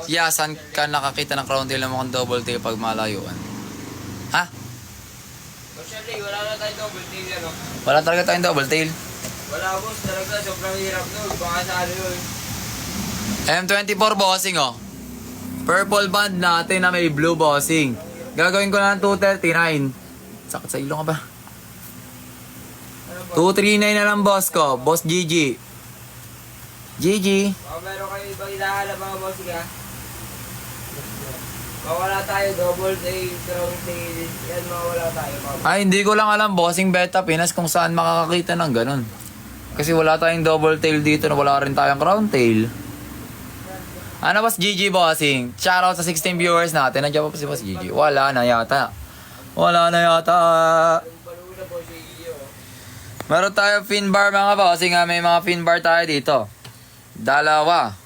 Yeah, saan ka nakakita ng crown tail na mukhang double tail pag malayuan? Ha? Actually, wala na tayong double tail yan, no? Wala talaga tayong double tail. Wala, boss. Talaga, sobrang hirap nun. Baka sa ano yun. M24 bossing, oh. Purple band natin na may blue bossing. Gagawin ko na ng 239. Sakit sa ilong ka ba? Ano ba? 239 na lang boss ko. Boss GG. GG. Baka meron kayo ibang ilahala mga boss, ka? Mawala tayo, double tail, crown tail. Yan, mawala tayo. Ay, hindi ko lang alam bossing Beta Pinas kung saan makakakita ng ganun. Kasi wala tayong double tail dito na wala rin tayong crown tail. Ano boss GG bossing? Shoutout sa 16 viewers natin. Nandiyan pa si boss GG. Wala na yata. Wala na yata. Palula, boss, iyo. Meron tayo fin bar mga bossing ha. May mga fin bar tayo dito. Dalawa.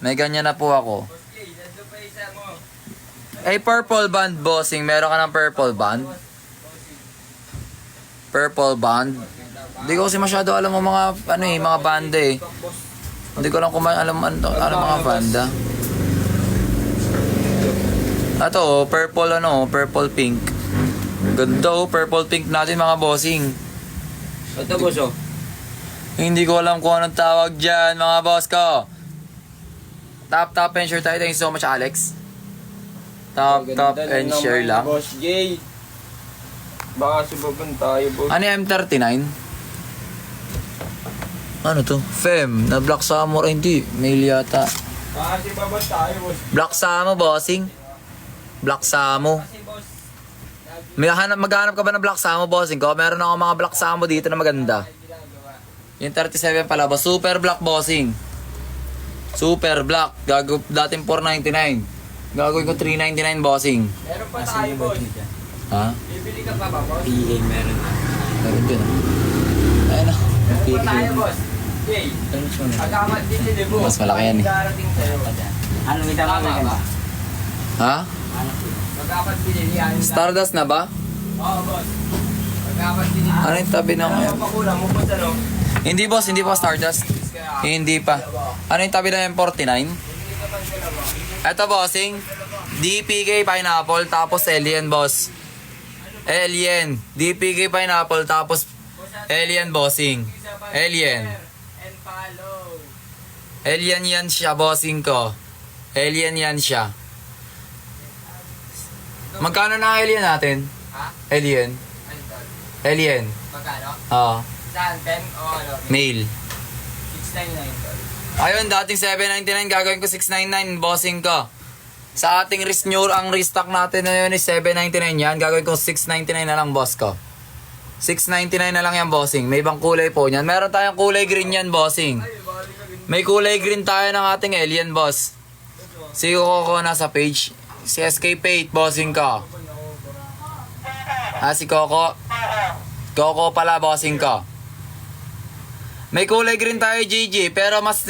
May ganyan na po ako. Boss Jay, nandun pa isa mo. Ay, purple band bossing. Meron ka ng purple band? Purple band? Hindi ko kasi masyado alam mo mga, ano eh, mga banda eh. Boss. Hindi ko lang kung alam mga banda. Ito oh, purple ano, purple pink. Ganda oh, purple pink natin mga bossing. Ito, boss, oh. Hindi ko alam kung anong tawag dyan mga boss ko. Top and share tayo. Thank you so much Alex. Top and share lang. Boss Jay. Baka subukan tayo, boss. Ano yung M39? Ano to? Fem, na Black Samurai, hindi. Mail yata. Baka subukan tayo, boss. Black Samo, bossing. Black Samo. Kasi, boss, Maghanap ka ba ng Black Samo, bossing ko? Meron ako mga Black Samo dito na maganda. ginagawa. Yung 37 pala ba? Super Black, bossing. Super Black. Dating 499. Gagawin ko 399, bossing. Meron pa tayo, boss. Ha? Bibili ka pa ba, boss? PA meron na. Meron din. Ayun na. Meron pa tayo, boss. Jay, Ano siya na? pagkamat din ni Debo. Mas malaki yan, eh. Darating sa'yo. Ano kita Tama mga ba? Ha? Ano po? Pagkamat din ni Ani. Stardust na ba? Oo, boss. Pagkamat din ni Ano yung tabi ng... Ano pa kulang mo, boss, ano? Hindi boss, hindi pa Stardust. Hindi pa. Ano yung tabi ng M49? Hindi ka pa dalawa. Ito bossing. DPK Pineapple tapos Alien boss. Alien. DPK Pineapple tapos Alien bossing. Alien. And follow. Alien yan siya bossing ko. Alien yan siya. Magkano na ang alien natin? Ha? Alien. Ano to? Alien. Magkano? Oo. Saan? 10 o ano? Mail. 699 tol. Ayun, dating 799 gagawin ko 699 bossing ko. Sa ating ang restock natin na yun is 799 yan. Gagawin ko 699 na lang boss ko. 699 na lang yan bossing. May ibang kulay po niyan. Meron tayong kulay green yan bossing. May kulay green tayo ng ating alien boss. Si Coco na sa page. Si SK8 bossing ko. Si Coco. Coco pala bossing ko. May kulay green tayo GG pero mas